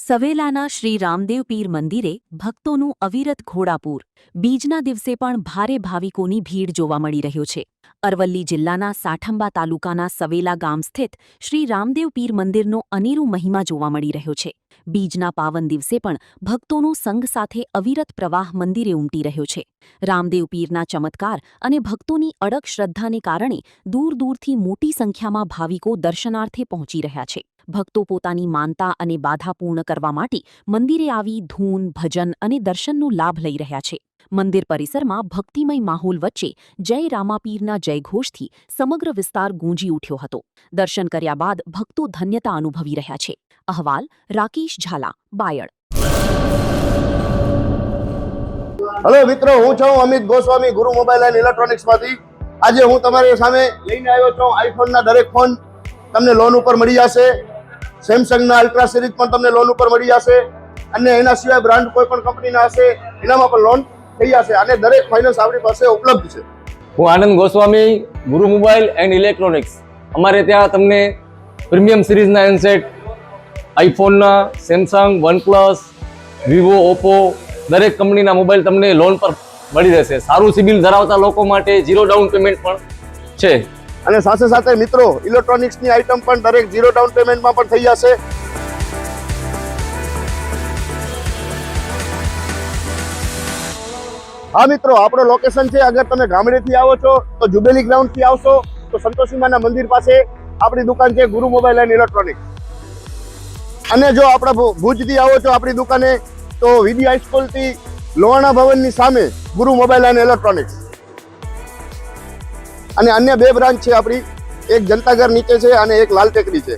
સવેલાના શ્રી રામદેવ પીર મંદિરે ભક્તોનું અવિરત ઘોડાપૂર. બીજના દિવસે પણ ભારે ભાવિકોની ભીડ જોવા મળી રહ્યો છે. અરવલ્લી જિલ્લાના સાઠંબા તાલુકાના સવેલા ગામ સ્થિત શ્રી રામદેવ પીર મંદિરનો અનેરો મહિમા જોવા મળી રહ્યો છે. બીજના પાવન દિવસે પણ ભક્તોનો સંઘ સાથે અવિરત પ્રવાહ મંદિરે ઉમટી રહ્યો છે. રામદેવ પીરના ચમત્કાર અને ભક્તોની અડગ શ્રદ્ધાને કારણે દૂર દૂરથી મોટી સંખ્યામાં ભાવિકો દર્શનાર્થે પહોંચી રહ્યા છે. ભક્તો પોતાની માનતા અને બાધા પૂર્ણ કરવા માટે મંદિરે આવી ધૂન, ભજન અને દર્શનનો લાભ લઈ રહ્યા છે. મંદિર પરિસરમાં ભક્તિમય માહોલ વચ્ચે જય રામાપીરના જયઘોષથી સમગ્ર વિસ્તાર ગૂંજી ઉઠ્યો હતો. દર્શન કર્યા બાદ ભક્તો ધન્યતા અનુભવી રહ્યા છે. અહેવાલ રાકેશ ઝાલા, બાયડ. હેલો મિત્રો, હું છું અમિત ગોસ્વામી, ગુરુ મોબાઈલ એન્ડ ઇલેક્ટ્રોનિક્સમાંથી. આજે હું તમારી સામે લઈને આવ્યો છું આઈફોનના દરેક ફોન તમને લોન ઉપર મળી જશે. સેમસંગના અલ્ટ્રા સિરીઝ પણ તમને લોન ઉપર મળી જશે અને એના સિવાય બ્રાન્ડ કોઈ પણ કંપનીના હશે એનામાં પણ લોન થઈ જશે અને દરેક ફાઇનાન્સ આપણી પાસે ઉપલબ્ધ છે. હું આનંદ ગોસ્વામી, ગુરુ મોબાઈલ એન્ડ ઇલેક્ટ્રોનિક્સ. અમારે ત્યાં તમને પ્રીમિયમ સિરીઝના હેન્ડસેટ, આઈફોનના, સેમસંગ, વનપ્લસ, વિવો, ઓપ્પો દરેક કંપનીના મોબાઈલ તમને લોન પર મળી રહેશે. સારું સિબિલ ધરાવતા લોકો માટે 0 ડાઉન પેમેન્ટ પણ છે. અને સાથે સાથે મિત્રો ઇલેક્ટ્રોનિક્સની આઇટમ પણ દરેક 0 ડાઉન પેમેન્ટમાં પણ થઈ જશે. હા મિત્રો, આપણો લોકેશન છે, અગર તમે ગામડેથી આવો છો તો જુબેલી ગ્રાઉન્ડથી આવશો તો સંતોષીમાના મંદિર પાસે આપણી દુકાન છે ગુરુ મોબાઈલ એન્ડ ઇલેક્ટ્રોનિક્સ. અને જો આપણા ભુજથી આવો છો આપણી દુકાને તો વીડી હાઈસ્કૂલથી લોહાણા ભવનની સામે ગુરુ મોબાઈલ એન્ડ ઇલેક્ટ્રોનિક્સ. અને અન્ય 2 બ્રાન્ચ છે આપણી, એક જનતાગર નીચે છે અને એક લાલ ટેકરી છે.